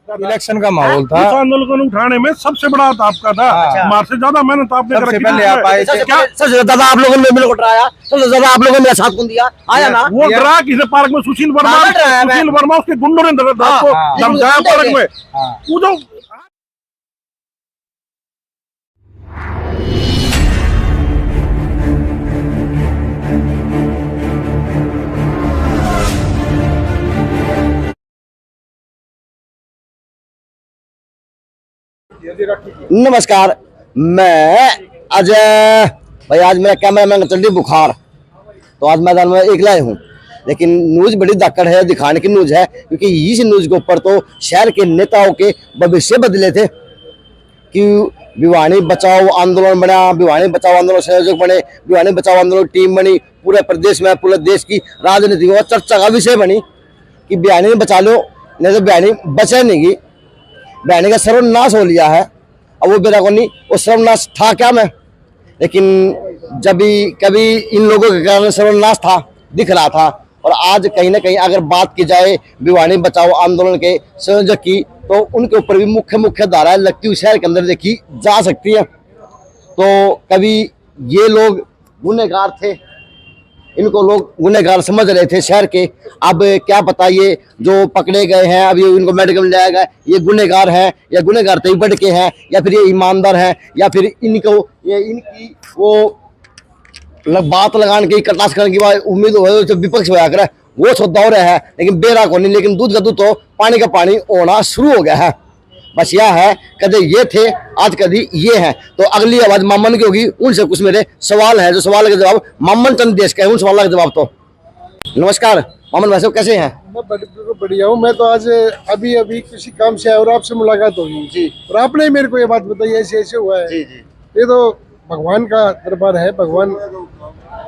Election का माहौल था। इस आंदोलन उठाने में सबसे बड़ा हाथ आपका था। मार से ज्यादा मेहनत आपने सबसे करी। पहले आप आए थे। सबसे ज्यादा आप लोगों ने मिल उठाया, सबसे ज्यादा आप लोगों ने साथ कौन दिया, आया ना। वो डरा किसे पार्क में सुशील वर्मा उसके गुंडों ने धमकाया पार्क में। वो नमस्कार, मैं अजय भाई। आज मेरा कैमरामैन चल रही बुखार, तो आज मैदान में एकला हूँ, लेकिन न्यूज बड़ी धाकड़ है, दिखाने की न्यूज है, क्योंकि इस न्यूज के ऊपर तो शहर के नेताओं के भविष्य बदले थे कि भिवानी बचाओ आंदोलन बना, भिवानी बचाओ आंदोलन संयोजक बने, भिवानी बचाओ आंदोलन टीम बनी, पूरे प्रदेश में पूरे देश की राजनीति और चर्चा का विषय बनी कि भिवानी बचा लो, नहीं तो भिवानी बचे नहीं की। भिवानी का सर्वनाश हो लिया है। अब वो बेरा को नहीं, वो सर्वनाश था क्या मैं, लेकिन जब भी कभी इन लोगों के कारण सर्वनाश था, दिख रहा था। और आज कहीं ना कहीं अगर बात की जाए भिवानी बचाओ आंदोलन के संयोजक की, तो उनके ऊपर भी मुख्य धाराएं लगती हुई शहर के अंदर देखी जा सकती है। तो कभी ये लोग गुनहगार थे, इनको लोग गुनहगार समझ रहे थे शहर के। अब क्या पता ये जो पकड़े गए हैं, अब ये इनको मेडिकल में लाया गया, ये गुनहगार हैं या गुनहगार तय बढ़ के हैं, या फिर ये ईमानदार हैं, या फिर इनको ये इनकी वो बात लगाने की कटास करने की बात उम्मीद हो तो विपक्ष होया करे, वो सौदा हो रहा है। लेकिन बेरा को नहीं, लेकिन दूध का दूध तो पानी का पानी होना शुरू हो गया है। बस यह है, कदे ये थे, आज कभी ये हैं। तो अगली आवाज मामन की होगी, उनसे कुछ मेरे सवाल हैं, जो सवाल के जवाब मामन चंद देश के हैं, उन सवालों के जवाब। तो नमस्कार मामन, वैसे कैसे हैं? मैं बढ़िया हूँ। मैं तो आज अभी किसी काम से आया और आपसे मुलाकात होगी जी, और आपने मेरे को ये बात बताई, ऐसे ऐसे हुआ है जी। ये तो भगवान का दरबार है। भगवान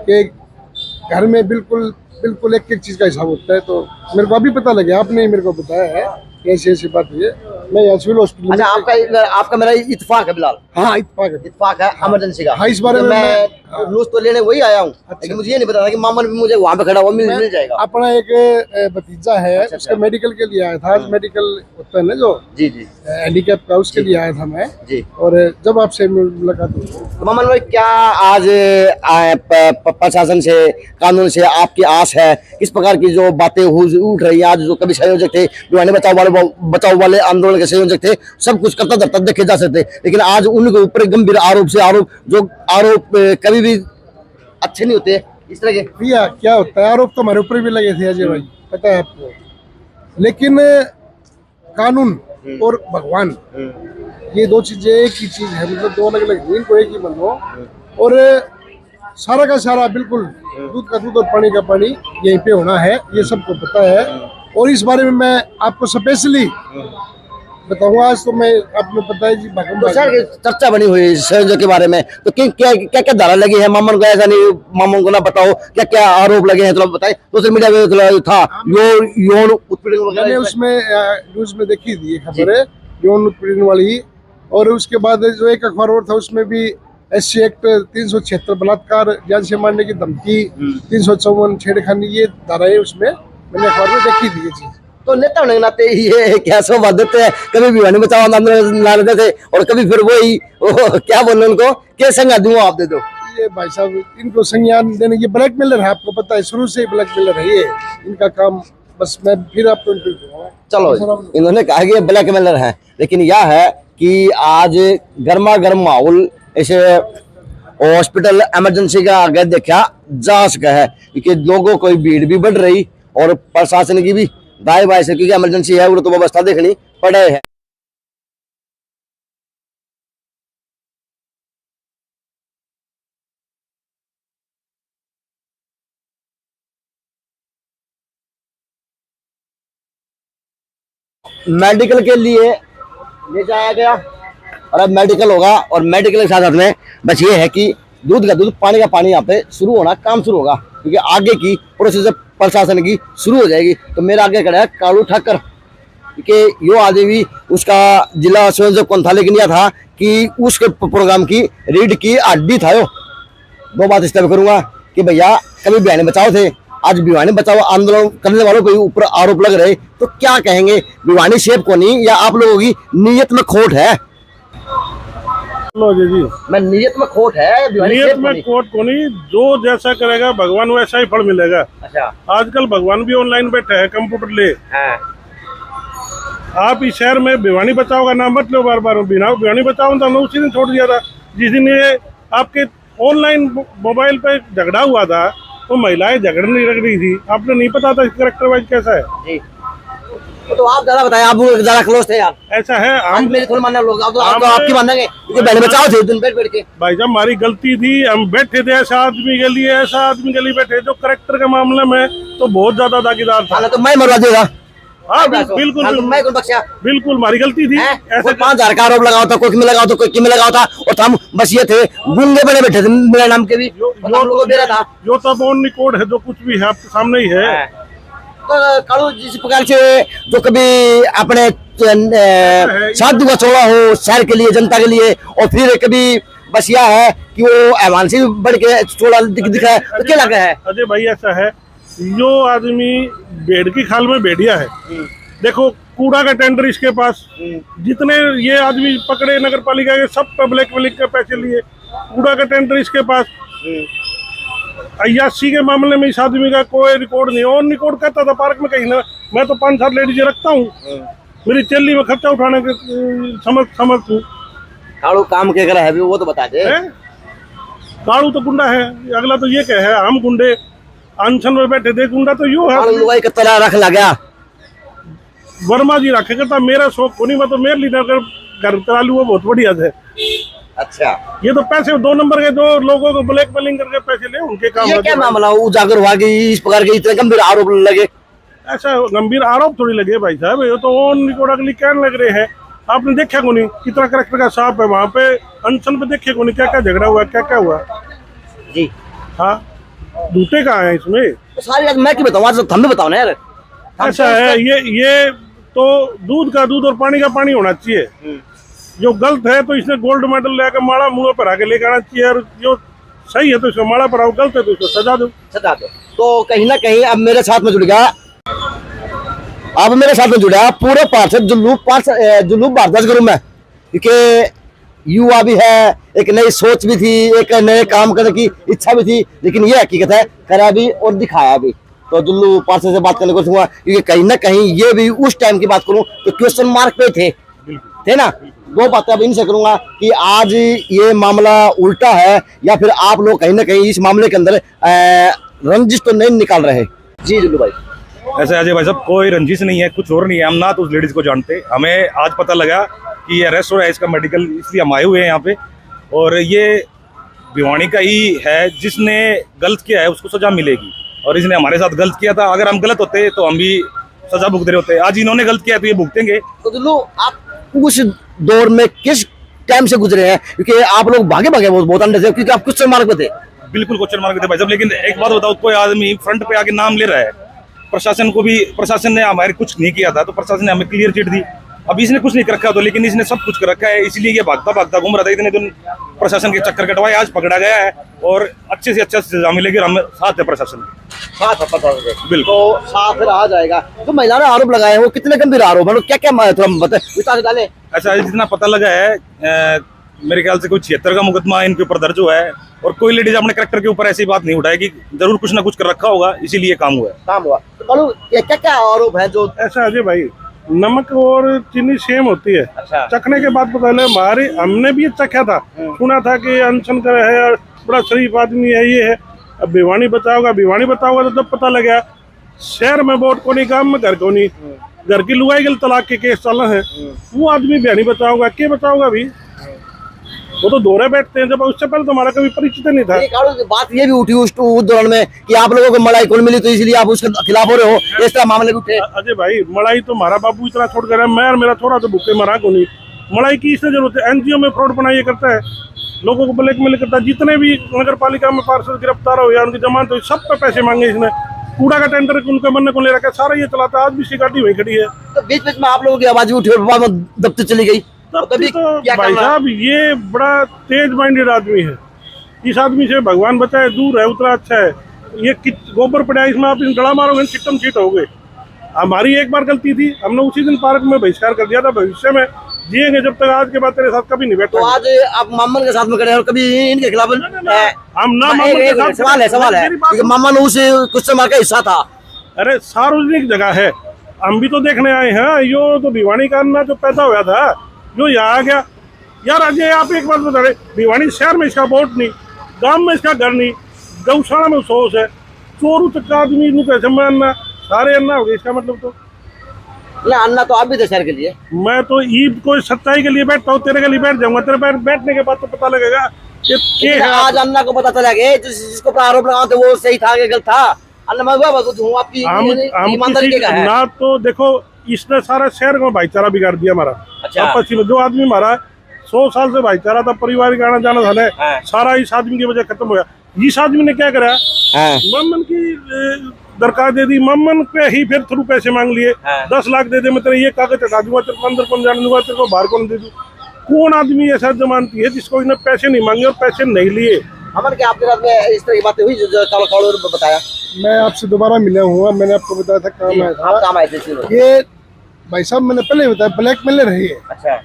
के घर में बिल्कुल एक चीज का हिसाब होता है। तो मेरे को अभी पता लगे, आपने ही मेरे को बताया है ऐसी ऐसी बात हुई है। मैं यहाँ सिविल हॉस्पिटल। अच्छा, आपका मेरा इत्तेफाक है बिलाल? हाँ, इत्तेफाक है इमरजेंसी का। हाँ, इस बारे में मैं न्यूज तो लेने वही आया हूँ। अच्छा। लेकिन मुझे ये नहीं पता था कि मामन भी मुझे वहाँ पे खड़ा हुआ मिल जाएगा। अपना एक भतीजा है। अच्छा, उसका मेडिकल के लिए आया था आज। मेडिकल होता है ना जो जी हैंडीकैप का, उसके लिए आया था मैं जी। और जब आपसे मुलाकात हुई, तो मामन भाई क्या आज प्रशासन से, कानून से आपकी आस है? किस प्रकार की जो बातें उठ रही है आज, जो कभी संयोजक थे, भिवानी बचाओ वाले आंदोलन के संयोजक थे, सब कुछ करता धरता देखे जा सकते, लेकिन आज उनके ऊपर गंभीर आरोप कभी भी अच्छे नहीं होते इस तरह के। भैया क्या होता है, आरोप तो हमारे ऊपर भी लगे थे अजय भाई, पता है आपको। लेकिन कानून और भगवान, ये दो चीजें एक ही चीज है, मतलब दो अलग अलग, इनको एक ही मान लो। और सारा का सारा बिल्कुल दूध का दूध और पानी का पानी यहीं पे होना है, ये सबको पता है। और इस बारे में मैं आपको स्पेशली बताऊंगा आज। तो मैं आपको पता है जी, तो सर चर्चा बनी हुई संयोजक के बारे में, तो क्या धारा लगी है? मामन को ऐसा नहीं, मामन को ना बताओ क्या क्या आरोप लगे हैं, तो बताए। सोशल मीडिया में था यौन उत्पीड़न वगैरह, मैंने उसमें न्यूज में देखी थी खबर है यौन उत्पीड़न वाली। और उसके बाद जो एक अखबार और था, उसमें भी SC एक्ट 376 बलात्कार, जान से मारने की धमकी, 354 छेड़खानी, ये धाराएं उसमें मैंने अखबार में देखी थी ये चीज। तो नेता होने के नाते ये क्या शोभा देते हैं, कभी भिवानी बचाओ आंदोलन ला लेते थे, और कभी फिर वही क्या बोले उनको, क्या संज्ञा दूं आप दे दो। ये भाई साहब, इनको संज्ञान देने की ब्लैकमेलर है, आपको पता है, शुरू से ही ब्लैकमेलर है ये इनका काम। बस मैं फिर आपको चलो, इन्होंने कहा कि ये ब्लैकमेलर है, लेकिन यह है कि आज गर्मा गर्म माहौल ऐसे हॉस्पिटल इमरजेंसी का आगे देखा जा सका है, क्योंकि लोगों को भीड़ भी बढ़ रही और प्रशासन की भी दाएं बाएं से, क्योंकि इमरजेंसी है, वो तो व्यवस्था देखनी पड़े है। मेडिकल के लिए ले जाया गया, और अब मेडिकल होगा, और मेडिकल के साथ साथ में बस ये है कि दूध का दूध पानी का पानी यहाँ पे शुरू होना, काम शुरू होगा, क्योंकि आगे की प्रोसेस प्रशासन की शुरू हो जाएगी। तो मेरा आगे खड़ा है कालू ठाकर, कि यो आदमी भी उसका जिला संयोजक कौन था, लेकिन यह था कि उसके प्रोग्राम की रीड की हड्डी था। यो दो बात इस तरह करूंगा कि भैया कभी भिवानी बचाओ थे, आज भिवानी बचाओ आंदोलन करने वालों के ऊपर आरोप लग रहे, तो क्या कहेंगे? भिवानी शेप को नहीं, या आप लोगों की नीयत में खोट है? लो जी, मैं नीयत में खोट है, भिवानी नियत शेप को में नहीं। कोट को नहीं, जो जैसा करेगा भगवान वैसा ही फल मिलेगा। अच्छा। आजकल भगवान भी ऑनलाइन बैठे हैं, कंप्यूटर ले। हाँ। आप इस शहर में भिवानी बचाओ का नाम मत लो बार बार। भिवानी बचाओ तो हमने उसी दिन छोड़ दिया था जिस दिन ये आपके ऑनलाइन मोबाइल पे झगड़ा हुआ था। तो महिलाएं झगड़ नहीं लग रही थी, आपने नहीं पता था कैरेक्टर वाइज कैसा है जी। तो आप ज्यादा बताएं, आप ज्यादा क्लोज थे यार। ऐसा है। हम मेरे थोड़ा मानना लोग, आप तो हम- आपकी मानेंगे, क्योंकि बहन बचाओ थे दिन बैठ के। भाई साहब हमारी गलती थी, हम बैठे थे ऐसा आदमी के लिए, ऐसा आदमी के लिए बैठे जो करेक्टर के मामले में तो बहुत ज्यादा दागीदार था। हाँ, तो मैं मरवा देगा। हाँ बिल्कुल हाँ, तो मैं कौन बख्शा? बिल्कुल हमारी गलती थी। कोई 5,000 का आरोप लगाओ था, कोई किमें लगाओ था, कोई किमें लगाओ था, और हम बस ये थे गूंगे बने बैठे थे मेरा नाम के भी, और हम लोगों को दे रहा था। जो तब ऑन रिकॉर्ड है, जो कुछ भी है आपके सामने ही है। तो कालू जिस प्रकार से जो कभी अपने शादी का चौड़ा हो शहर के लिए, जनता के लिए, और फिर कभी बस यह है कि वो ऐवान से बढ़ के चौड़ा दिखा है, तो क्या लगा है? अजय भाई ऐसा है, जो आदमी भेड़ की खाल में भेड़िया है। देखो कूड़ा का टेंडर इसके पास, जितने ये आदमी पकड़े नगर पालिका के, सब पब्लिक के पैसे लिए। कूड़ा का टेंडर इसके पास। अय्यासी के मामले में इस आदमी का कोई रिकॉर्ड नहीं। ऑन रिकॉर्ड कहता था पार्क में कहीं ना, मैं तो 5-7 लेडीज रखता हूँ, मेरी चेली में खर्चा उठाने के समझ हूँ। कालू काम क्या करा है वो तो बता दे। कालू तो गुंडा है, अगला तो ये कहे हम गुंडे अनशन में बैठे थे, गुंडा तो यूं कालू है। लुगाई का तला रख लगा। वर्मा जी रखे करता, मेरा शौक को नहीं, मैं तो मेरे लीडर घर करा लू, वो बहुत बढ़िया थे। अच्छा, ये तो पैसे 2 नंबर के जो लोगों को ब्लैकमेलिंग करके पैसे ले, उनके काम ये होते क्या हैं। मामला उजागर हुआ कि इस प्रकार के इतने गंभीर आरोप लगे? ऐसा गंभीर आरोप थोड़ी लगे भाई साहब, ये तो ऑन रिकॉर्ड अगली कहने लग रहे हैं। आपने देखा को नहीं कितना करेक्टर का साफ है वहाँ पे अनशन पे, देखे को नहीं क्या क्या झगड़ा हुआ, क्या क्या हुआ जी। हाँ, झूठे कहाँ है इसमें? तो सारी बात मैं क्यों बताऊँ, आज हम भी बताओ ना यार। ऐसा है, ये तो दूध का दूध और पानी का पानी होना चाहिए। जो गलत है तो इसने गोल्ड मेडल लेकर माला मुंह पर आके लेकर आना चाहिए, और जो सही है तो इसको माला पर आओ, गलत है तो इसको सजा दो। सजा दो। तो कहीं ना कहीं अब मेरे साथ में जुड़ गया, अब मेरे साथ में जुड़ा पूरे पार्षद जुल्लू भारद्वाज गुरु में, क्योंकि युवा भी है, एक नई सोच भी थी, एक नए काम करने की इच्छा भी थी, लेकिन ये हकीकत है करा भी और दिखाया भी। तो जुल्लू पार्षद से बात करने को हुआ, क्योंकि कहीं ना कहीं ये भी उस टाइम की बात करूं तो क्वेश्चन मार्क पे थे ना। दो बातें अब इनसे करूंगा कि आज ये मामला उल्टा है, या फिर आप लोग कहीं ना कहीं इस मामले के अंदर रंजिश तो नहीं निकाल रहे। जी जुल्लू भाई। ऐसे अजय भाई साहब कोई रंजिश नहीं है, कुछ और नहीं है। हम ना तो उस लेडीज को जानते, हमें आज पता लगा कि ये अरेस्ट हो रहा है, इसका मेडिकल, इसलिए हम आए हुए हैं यहाँ पे। और ये भिवानी का ही है, जिसने गलत किया है उसको सजा मिलेगी, और इसने हमारे साथ गलत किया था। अगर हम गलत होते तो हम भी सजा भुगत रहे होते। आज इन्होंने गलत किया तो ये भुगतेंगे। तो जुल्लू आप उस दौर में किस टाइम से गुजरे हैं, क्योंकि आप लोग भागे बहुत अंडे थे, क्योंकि आप क्वेश्चन मार्क पे थे। बिल्कुल क्वेश्चन मार्क थे भाई साहब। लेकिन एक बात बताओ, कोई आदमी फ्रंट पे आके नाम ले रहा है, प्रशासन को भी, प्रशासन ने हमारे कुछ नहीं किया था तो प्रशासन ने हमें क्लियर चिट दी। अब इसने कुछ नहीं कर रखा तो, लेकिन इसने सब कुछ कर रखा है, इसलिए ये भागता घूम रहा था इतने दिन। प्रशासन के चक्कर कटवाए, आज पकड़ा गया है और अच्छे से अच्छा सजा मिलेगी। हम साथ है प्रशासन के, बिल्कुल तो साथ रहा जाएगा। तो महिला ने आरोप लगाए हैं, वो कितने गंभीर आरोप है, क्या क्या बताए डाले? ऐसा जितना पता लगा है, मेरे ख्याल से कोई 76 का मुकदमा इनके ऊपर दर्ज हुआ है, और कोई लेडीज अपने करेक्टर के ऊपर ऐसी बात नहीं उठाएगी, जरूर कुछ ना कुछ कर रखा होगा, इसीलिए काम हुआ है। तो क्या क्या आरोप है जो? ऐसा अजय भाई, नमक और चीनी सेम होती है। अच्छा। चखने के बाद पता लगा, हमारे हमने भी चखा था, सुना था कि अनशन कर है और बड़ा शरीफ आदमी है, ये है। अब भिवानी बताओगा तो जब पता लगा शहर में वोट को नहीं, काम में घर को नहीं, घर की लुगाई गल तलाक के केस चल रहे हैं, वो आदमी भिवानी बताओगा, क्या बताओगा भी? वो तो दोहरे बैठते हैं। जब उससे पहले तो हमारा कभी परिचित नहीं था। बात ये भी उठी उस दौरान में कि आप लोगों को मलाई कौन मिली, तो इसलिए आप उसके खिलाफ हो रहे हो, इस तरह मामले भी उठे। अजय भाई, मलाई तो हमारा बाबू इतना छोड़ कर है, मैं और मेरा छोरा तो भूखे मरा को नहीं। मलाई की इससे जरूरत है, एनजीओ में फ्रॉड बनाइए करता है, लोगों को ब्लैकमेल करता है। जितने भी नगर पालिका में पार्षद गिरफ्तार हो या उनकी जमानत हो, सब पे पैसे मांगे इसने। कूड़ा का टेंडर उनके बनने को ले रखा है, सारा ये चलाता है। आज भी शिकायती हुई खड़ी है। तो बीच बीच में आप लोगों की आवाज उठी और दफ्तर चली गई। तो भाई साहब, ये बड़ा तेज माइंडेड आदमी है। इस आदमी से भगवान बचाए, दूर है, उतना अच्छा है। ये गोबर पड़ा है, इसमें आप डला मारोगे चिट्टम चीट हो गए। हमारी एक बार गलती थी, हमने उसी दिन पार्क में बहिष्कार कर दिया था। भविष्य में जिएंगे जब तक, आज के बाद तेरे साथ कभी नहीं बैठा। तो आज आप मामन के साथ में खड़े हैं और कभी इनके खिलाफ हम ना मामन के साथ। सवाल है क्योंकि मामन उस कुछ समय का हिस्सा था। अरे सार्वजनिक जगह है, हम भी तो देखने आए हैं। यो तो भिवानी का अन्ना जो पैदा हुआ था, जो यहाँ आ गया यार। अजय आप एक बात बता रहे, भिवानी शहर में इसका वोट नहीं, गांव में इसका घर नहीं, गौशाला में सोच है, चोरू तक आदमी कैसे में अन्ना, सारे अन्ना हो गए। इसका मतलब तो अन्ना तो आप भी थे शहर के लिए। मैं तो ईद को सच्चाई के लिए बैठता हूँ, तेरे के लिए बैठ जाऊंगा। तेरे बैठने के बाद तो पता लगेगा कि आज अन्ना को पता चला गया जिसको पर आरोप लगाओ थे वो सही था कि गलत था। अन्ना मैं हूँ आपकी ईमानदारी का है ना। तो देखो इसने सारा शहर का भाईचारा बिगाड़ दिया हमारा। अच्छा। आपस में जो आदमी हमारा 100 साल से भाईचारा था, पारिवारिक आना जाना था, सारा इस आदमी की वजह खत्म हो गया। इस आदमी ने क्या करा, मम्मन की दरकार दे दी, मम्मन पे ही फिर थ्रू पैसे मांग लिए। 10 लाख दे दे, मैं तेरे ये कागज हटा दूंगा, तेरे को अंदर कौन जाने दूंगा, तेरे को बाहर कौन दे दूं। कौन आदमी ऐसा जमानती है जिसको इन्हें पैसे नहीं मांगे और पैसे नहीं लिए। अमन क्या आपके साथ में इस तरह की बातें हुई जो कावड़ बताया? मैं आपसे दोबारा मिला हुआ, मैंने आपको बताया था काम आया था। काम आए थे ये भाई साहब मैंने पहले बताया ब्लैकमेलर है ये। अच्छा।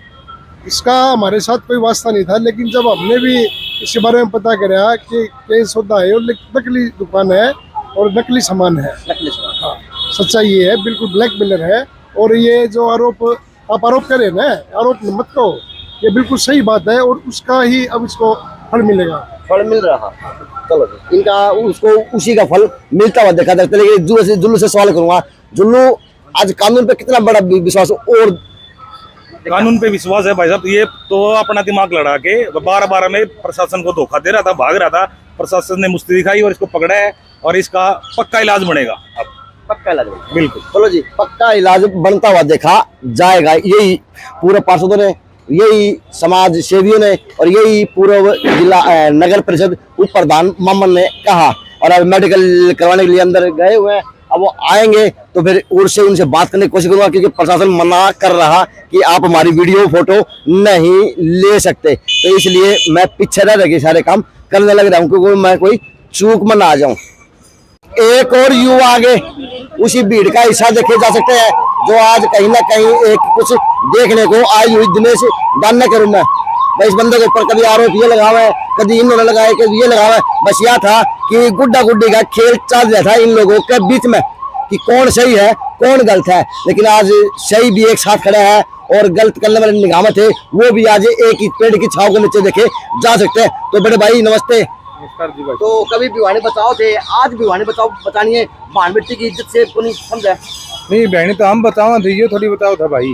इसका हमारे साथ कोई वास्ता नहीं था, लेकिन जब हमने भी इसके बारे में पता करा कि केस होता है और नकली दुकान है और नकली सामान है। हाँ, सच्चाई ये है, बिल्कुल ब्लैकमेलर है। और ये जो आरोप आप आरोप करें ना, आरोप मत करो, ये बिल्कुल सही बात है और उसका ही अब इसको फल मिलेगा। फल मिल रहा। चलो इनका उसको उसी का फल मिलता हुआ देखा जाता है। लेकिन जुल्लू से सवाल करूंगा, जुल्लू आज कानून पे कितना बड़ा विश्वास? और कानून पे विश्वास है भाई साहब। ये तो अपना दिमाग लड़ा के 12-12 में प्रशासन को धोखा दे रहा था, भाग रहा था। प्रशासन ने मुस्ती दिखाई और इसको पकड़ा है और इसका पक्का इलाज बनेगा। अब पक्का इलाज बिल्कुल। चलो जी, पक्का इलाज बनता हुआ देखा जाएगा। यही पूरे पार्षदों ने, यही समाज सेवियों ने और यही पूर्व जिला नगर परिषद उप प्रधान मामन ने कहा। और अब मेडिकल करवाने के लिए अंदर गए हुए हैं। अब वो आएंगे तो फिर और से उनसे बात करने की कोशिश करूंगा, क्योंकि प्रशासन मना कर रहा कि आप हमारी वीडियो फोटो नहीं ले सकते। तो इसलिए मैं पीछे रह के सारे काम करने लग रहा हूँ, क्योंकि मैं कोई चूक में ना आ जाऊं। एक और युवा आगे उसी भीड़ का हिस्सा देखे जा सकते हैं, जो आज कहीं ना कहीं एक कुछ देखने को आई हुई दिनेश दान्ना के रूम में। भाई इस बंदे के ऊपर कभी आरोप ये लगा हुआ है, कभी इन्होंने लगाया, कभी ये लगा हुआ है। बस यह था कि गुड्डा गुड्डी का खेल चल रहा था इन लोगों के बीच में कि कौन सही है कौन गलत है। लेकिन आज सही भी एक साथ खड़ा है और गलत करने वाले निगाह थे वो भी आज एक ही पेड़ की छाव के नीचे देखे जा सकते हैं। तो बड़े भाई नमस्ते। नमस्कार जी भाई। तो कभी भिवानी बचाओ थे, आज भिवानी बचाओ बतानी है, भान मिट्टी की इज्जत से को नहीं समझा। नहीं बहनी तो हम बताओ थे, ये थोड़ी बताओ था भाई।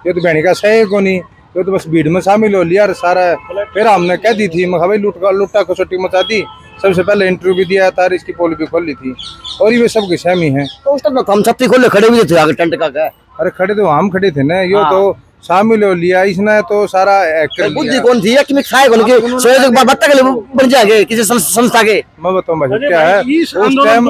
ये तो बहनी का सही को नहीं, ये तो बस भीड़ में शामिल हो लिया और सारा। फिर हमने कह दी थी, मैं भाई लुट्टा कसौटी मचा दी। सबसे पहले इंटरव्यू भी दिया था, इसकी पोल भी खोल ली थी और ये सब की सहमी है। तो उस टाइम हम छत्ती खोले खड़े हुए थे आगे टेंट का क्या? अरे खड़े तो हम खड़े थे ना, यो तो शामिल हो लिया इसने तो सारा कर बुद्धि लिया। कौन थी कि खाए कौन के सोए के बत्ता के लिए बन जाएंगे किसी संस्था के? मैं बताऊं भाई क्या है, इस उस टाइम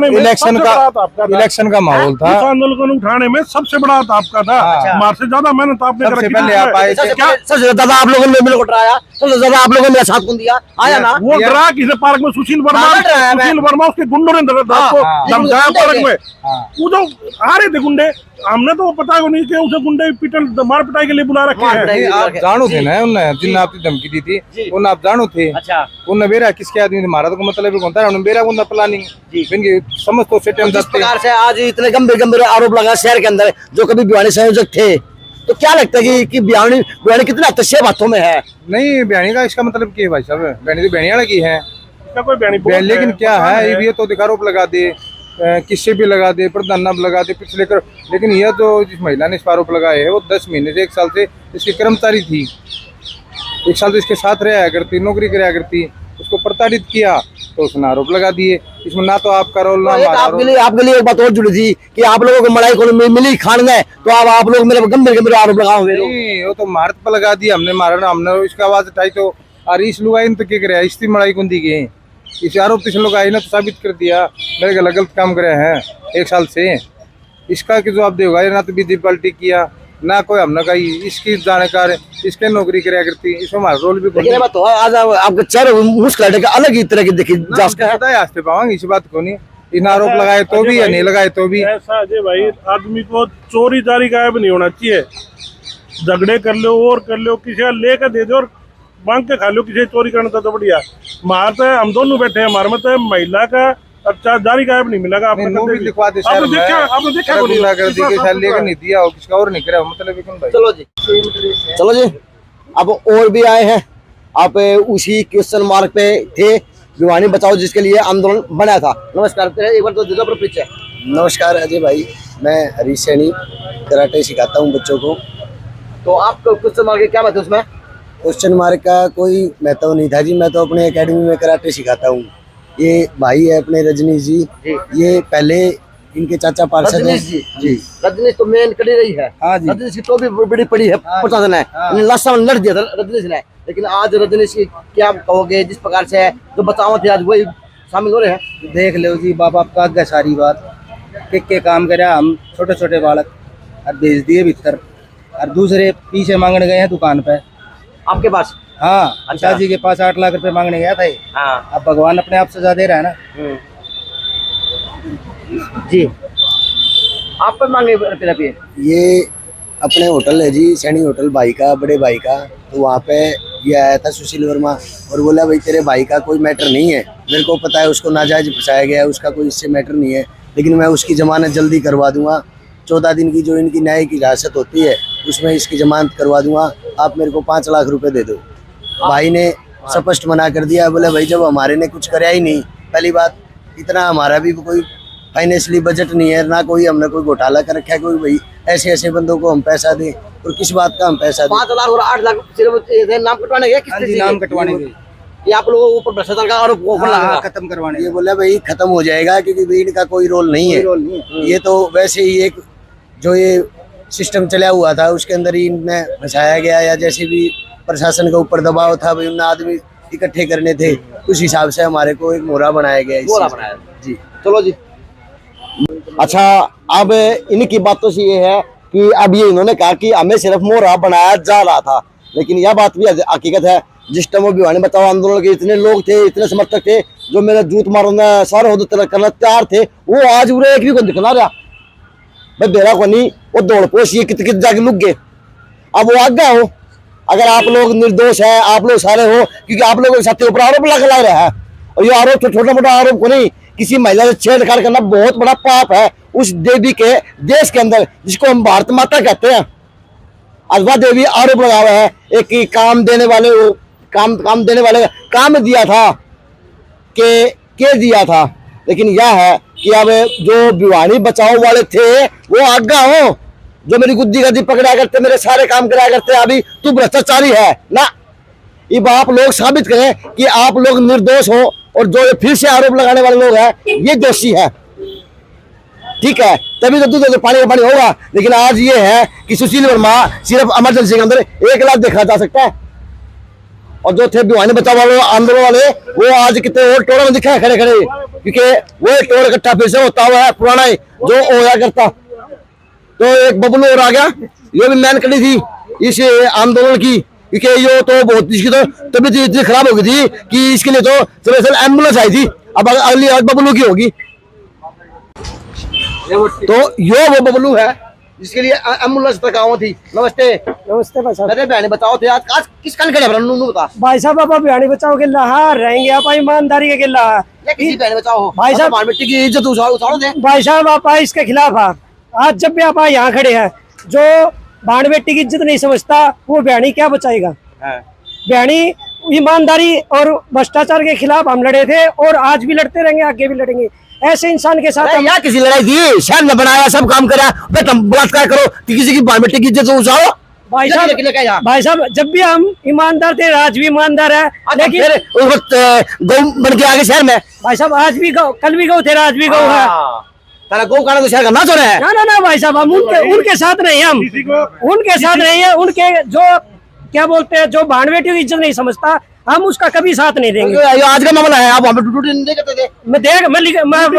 इलेक्शन का माहौल था। इस आंदोलन उठाने में सबसे बड़ा हाथ आपका था। हमारे से ज्यादा मेहनत आपने सबसे पहले आप आए थे। सबसे ज्यादा आप लोगों ने मिलकर डराया, सबसे ज्यादा आप लोगों ने साथ कौन दिया? आया ना वो डरा किसे पार्क में सुशील वर्मा उसके गुंडों ने धमकाया पार्क में। वो जो आ रहे थे गुंडे, हमने तो पता को नहीं कि उसे गुंडे मार पिटाई के लिए बुला रखे हैं। आप जानो थे ना उन्हें जिन्हें आपकी धमकी दी थी, उन्हें आप जानो थे। अच्छा। उन्हें बेरा किसके आदमी थे, मारा तो मतलब कौन था, उन्हें बेरा कौन था प्लानिंग समझ तो से टाइम जाते। प्रकार से आज इतने गंभीर आरोप लगा शहर के अंदर जो कभी भिवानी संयोजक थे, तो क्या लगता है कि भिवानी कितना अत्यशेप हाथों में है? नहीं बहनी का इसका मतलब क्या है भाई साहब, बहनी तो बहनियाड़ा की है। कोई बहनी लेकिन क्या है, ये तो दिखारोप लगा दे, किससे भी लगा दे, प्रधान लगा दे पिछले कर। लेकिन यह जो जिस महिला ने इस पर आरोप लगाए है वो 10 महीने से 1 साल से इसकी कर्मचारी थी। 1 साल से इसके साथ रहा करती, नौकरी कराया करती, उसको प्रताड़ित किया तो उसने आरोप लगा दिए। इसमें ना तो आपका रोल ना हमारा रोल। आपके लिए एक बात और जुड़ी थी कि आप लोगों को मलाई को मिली खाने, तो अब आप लोग मेरे गंभीर आरोप लगाओगे। नहीं वो तो मारत पर लगा दिया हमने, मारा हमने इसका आवाज उठाई तो और इस लुगाई तो क्या करे, इसकी मलाई कौन दी गई। इस आरोप से लोग आई ना तो साबित कर दिया मेरे गलत काम करे हैं 1 साल से। इसका कि जवाब देगा ना तो बीजेपी पलटी किया ना कोई हमने कही इसकी जानकार इसके नौकरी कराया करती, इसमें हमारा रोल भी लेकिन ये बात तो है, आज आपके चेहरे मुस्कुराहट का अलग ही तरह की देखी जा सकता है। पता है आस्ते पावांगे, इस बात को नहीं इन आरोप लगाए तो भी या नहीं लगाए तो भी। ऐसा अजय भाई, आदमी को चोरी चारी गायब नहीं होना चाहिए। झगड़े कर लो और कर लो, किसी का लेकर दे दो और मांग के खा लो, किसी चोरी करना था तो बढ़िया। मार तो हम दोनों बैठे हैं, हमारे में तो महिला का अच्छा जारी गायब नहीं मिलेगा। आपने लिखवा दे, आपने देखा लेकर नहीं दिया हो, किसका और नहीं करा मतलब। चलो जी, चलो जी, अब और भी आए हैं। आप उसी क्वेश्चन मार्क पे थे, भिवानी बचाओ जिसके लिए आंदोलन बनाया था। नमस्कार, एक बार तो दे दो अपना परिचय। नमस्कार अजय भाई, मैं हरीश सैनी, कराटे सिखाता हूँ बच्चों को। तो आपको क्वेश्चन मार्क क्या बात है उसमें? क्वेश्चन मार्क का कोई महत्व नहीं था जी, मैं तो अपने एकेडमी में कराटे सिखाता हूँ। ये भाई है अपने रजनीश जी, ये पहले इनके चाचा पार्षद हैं जी। रजनीश तो मेन कड़ी रही है। हाँ जी। रजनीश की तो भी बड़ी पड़ी है, प्रशासन है लास्ट में लड़ दिया था रजनीश ने। लेकिन आज रजनीश की क्या कहोगे, जिस प्रकार से जो बचाव थे आज वही शामिल हो रहे हैं? देख लो जी, बाप आपका आगे सारी बात के काम करे, हम छोटे छोटे बालक और भेज दिए भीतर, और दूसरे पीछे मांगने गए हैं दुकान पे आपके पास। हाँ, अच्छा जी के पास 8 लाख रुपए मांगने गया था ये। हाँ। अब भगवान अपने आप सजा दे रहा है ना। जी, आप पर मांगे रुपये? ये अपने होटल है जी, सैनी होटल भाई का, बड़े भाई का। तो वहाँ पे ये आया था सुशील वर्मा और बोला भाई तेरे भाई का कोई मैटर नहीं है, मेरे को पता है उसको नाजायज फंसाया गया है, उसका कोई इससे मैटर नहीं है, लेकिन मैं उसकी जमानत जल्दी करवा दूंगा। 14 दिन की जो इनकी न्यायिक हिरासत होती है उसमें इसकी जमानत करवा दूंगा, आप मेरे को 5 लाख रुपए दे दो। भाई ने स्पष्ट मना कर दिया, बोले भाई जब हमारे ने कुछ कराया ही नहीं, पहली बात इतना हमारा भी कोई फाइनेंशियली बजट नहीं है, ना कोई हमने कोई घोटाला कर रखा है, कोई भाई ऐसे ऐसे बंदों को हम पैसा दें, और किस बात का हम पैसा दें। 5 लाख और 8 लाख सिर्फ नाम कटवाने गए? हाँ जी, नाम कटवाने गए। ये आप लोगों को ऊपर भ्रष्टाचार का आरोप खत्म करवाने। ये बोला भाई खत्म हो जाएगा क्योंकि भाई इनका कोई रोल नहीं है, ये तो वैसे ही एक जो ये सिस्टम चला हुआ था उसके अंदर ही इनने फंसाया गया, या जैसे भी प्रशासन का ऊपर दबाव था भाई उन आदमी इकट्ठे करने थे, उस हिसाब से हमारे को एक मोहरा बनाया गया जी। चलो जी, अच्छा अब इनकी बातों से ये है कि अब ये इन्होंने कहा कि हमें सिर्फ मोहरा बनाया जा रहा था, लेकिन यह बात भी हकीकत है। जिस टाइम वो भिवानी बचाओ आंदोलन के इतने लोग थे, इतने समर्थक थे, जो मेरा जूत मारना सारे होते करना तैयार थे, वो आज पूरे एक भी को दिखला रहा भाई बेरा को नहीं, वो दौड़ पोश ये कित जाके लुक गए। अब वो आगे हो, अगर आप लोग निर्दोष है, आप लोग सारे हो, क्योंकि आप लोगों के साथ ऊपर आरोप लगा रहा है, और ये आरोप छोटा मोटा आरोप को नहीं, किसी महिला से छेड़छाड़ करना बहुत बड़ा पाप है उस देवी के देश के अंदर जिसको हम भारत माता कहते हैं। आज वह देवी आरोप लगा हुआ है एक काम देने वाले काम देने वाले काम दिया था के दिया था, लेकिन यह है कि अब जो भिवानी बचाओ वाले थे वो आगा हो, जो मेरी गुद्दी गद्दी पकड़ा करते, मेरे सारे काम कराया करते, अभी तू भ्रष्टाचारी है ना। अब आप लोग साबित करें कि आप लोग निर्दोष हो, और जो फिर से आरोप लगाने वाले लोग हैं ये दोषी है, ठीक है, तभी तो दूध पानी का पानी होगा। लेकिन आज ये है कि सुशील वर्मा सिर्फ इमरजेंसी के अंदर 1 लाख देखा जा सकता है, और जो थे भिवानी बचाओ वाले आंदोलन वाले वो आज कितने और टोड़ों में दिखा है खड़े खड़े, क्योंकि वो टोड़ इकट्ठा फिर से होता हुआ है पुराना ही जो होया करता। तो एक बबलू और आ गया, ये भी मैन कड़ी थी इस आंदोलन की, क्योंकि ये तो बहुत इसकी तो तबीयत इतनी खराब हो गई थी कि इसके लिए तो स्पेशल एम्बुलेंस आई थी, अब अगली आज बबलू की होगी। तो यो वो बबलू है जिसके लिए एम्बुलेंस तक आओ थी। नमस्ते। नमस्ते भाई साहब। अरे बहनी बताओ थे आज किस कान खड़े बता भाई साहब, आप भिवानी बचाओ के लहा रहेंगे, आप ईमानदारी के गिला या किसी बहनी बचाओ भाई साहब, मिट्टी की इज्जत उछाड़ो दे। भाई साहब आप इसके खिलाफ है। आज जब भी आप यहाँ खड़े हैं, जो बाण बेटी की इज्जत नहीं समझता वो भिवानी क्या बचाएगा। भिवानी ईमानदारी और भ्रष्टाचार के खिलाफ हम लड़े थे और आज भी लड़ते रहेंगे, आगे भी लड़ेंगे। ऐसे इंसान के साथ यहाँ किसी लड़ाई थी, शहर में बनाया, सब काम करा, बलात्कार करो, किसी की बाण बेटी की इज्जत उछाड़ो। भाई साहब जब भी हम ईमानदार थे, आज भी ईमानदार है, लेकिन उस वक्त गौ बन के आगे शहर में। भाई साहब आज भी गौ, कल भी गौ थे, आज भी गौ है। तारा गौ काना तो शहर का ना तो है ना भाई साहब, हम उनके साथ नहीं, हम उनके साथ नहीं है। उनके जो क्या बोलते हैं, जो बाण बेटियों की इज्जत नहीं समझता, हम उसका कभी साथ नहीं देंगे। ये आज का मामला है, आप वहाँ पे ड्यूटी नहीं करते थे। मैं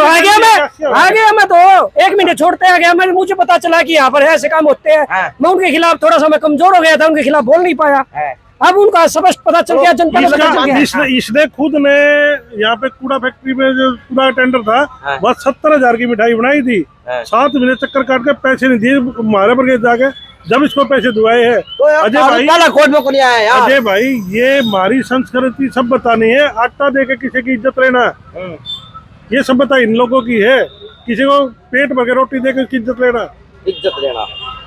आ गया मैं तो 1 महीने छोड़ते आ गया। मुझे पता चला कि यहाँ पर ऐसे काम होते हैं। मैं उनके खिलाफ थोड़ा सा मैं कमजोर हो गया था, उनके खिलाफ बोल नहीं पाया। अब उनका स्पष्ट पता चल गया, जनता को पता चल गया। इसने खुद ने यहाँ पे कूड़ा फैक्ट्री में जो कूड़ा टेंडर था, बस 70,000 की मिठाई बनाई थी। 7 महीने चक्कर काट के पैसे नहीं दिए हमारे पर जाके, जब इसको पैसे दुआए हैं। अजय भाई कोर्ट में को नहीं आया यार। अजय भाई, ये हमारी संस्कृति सभ्यता नहीं है आटा दे के किसी की इज्जत लेना। ये सभ्यता इन लोगों की है, किसी को पेट भर के रोटी दे के उसकी इज्जत लेना।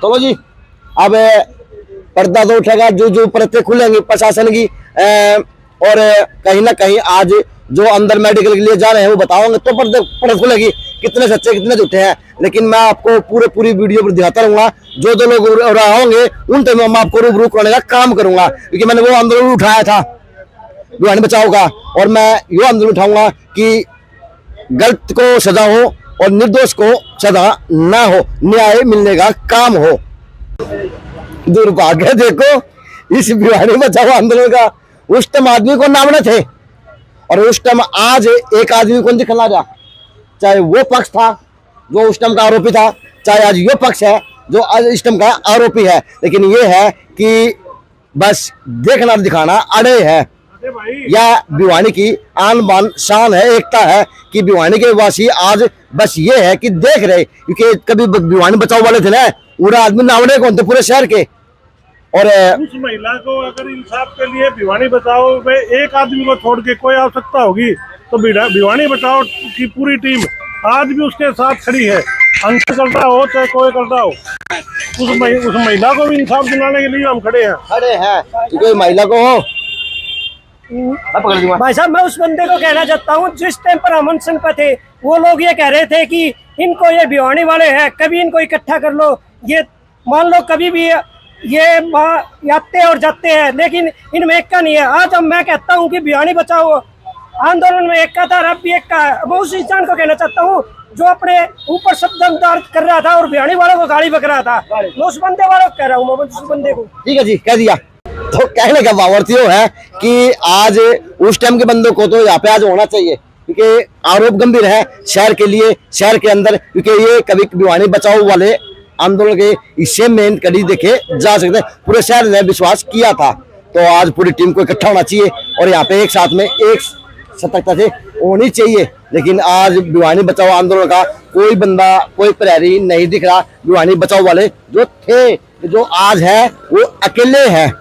चलो जी, अब पर्दा तो उठेगा, जो परतें खुलेंगी प्रशासन की, और कहीं ना कहीं आज जो अंदर मेडिकल के लिए जा रहे हैं वो बताओगे तो पर्दा खुलेगी, कितने सच्चे कितने झूठे हैं। लेकिन मैं आपको पूरी वीडियो पर दिखाता रहूंगा, जो लोग होंगे उन तक मैं आपको रूबरू करने का काम करूंगा, क्योंकि मैंने वो आंदोलन उठाया था भिवानी बचाओ का, और मैं ये आंदोलन उठाऊंगा कि गलत को सजा हो और निर्दोष को सजा ना हो, न्याय मिलने का काम हो। दुर्भाग्य देखो, इस भिवानी बचाओ आंदोलन का उस टाइम आदमी को नामने थे, और उस टाइम आज एक आदमी को दिखला जा, चाहे वो पक्ष था जो उस टाइम का आरोपी था, चाहे आज ये पक्ष है जो आज इस टाइम का आरोपी है। लेकिन ये है कि बस देखना दिखाना अड़े है। या भिवानी की आन बान शान है, एकता है कि भिवानी के वासी आज बस ये है कि देख रहे, क्योंकि कभी भिवानी बचाओ वाले थे ना, पूरा आदमी नावड़े कौन थे पूरे शहर के। और उस महिला को अगर इंसाफ के लिए भिवानी बचाओ में एक आदमी को छोड़ के कोई आवश्यकता होगी तो भिवानी बचाओ की पूरी टीम आज भी उसके साथ खड़ी है। अंश करता हो चाहे कोई करता हो, उस महिला को भी इंसाफ दिलाने के लिए हम खड़े हैं। क्योंकि महिला को हो भाई साहब, मैं उस बंदे को कहना चाहता हूँ जिस टाइम पर हम अनशन पे थे, वो लोग ये कह रहे थे कि इनको ये भिवानी वाले हैं, कभी इनको इकट्ठा कर लो, ये मान लो कभी भी ये आते और जाते हैं, लेकिन इनमें एक का नहीं है। आज अब मैं कहता हूँ कि भिवानी बचाओ आंदोलन में एक का था, अब भी एक का है। मैं उस इंसान को कहना चाहता हूँ जो अपने ऊपर शब्द कर रहा था और भिवानी वालों को गाली बक रहा था, मैं उस बंदे वालों को कह रहा हूँ, मैं उस बंदे को। ठीक है जी, कह दिया। तो कहने का भावार्थी है कि आज उस टाइम के बंदों को तो यहाँ पे आज होना चाहिए, क्योंकि आरोप गंभीर है शहर के लिए, शहर के अंदर, क्योंकि ये कभी भिवानी बचाओ वाले आंदोलन के इससे मेन कड़ी देखे जा सकते हैं। पूरे शहर ने विश्वास किया था, तो आज पूरी टीम को इकट्ठा होना चाहिए और यहाँ पे एक साथ में एक सतर्कता से होनी चाहिए। लेकिन आज भिवानी बचाओ आंदोलन का कोई बंदा, कोई प्रहरी नहीं दिख रहा। भिवानी बचाओ वाले जो थे, जो आज है, वो अकेले हैं।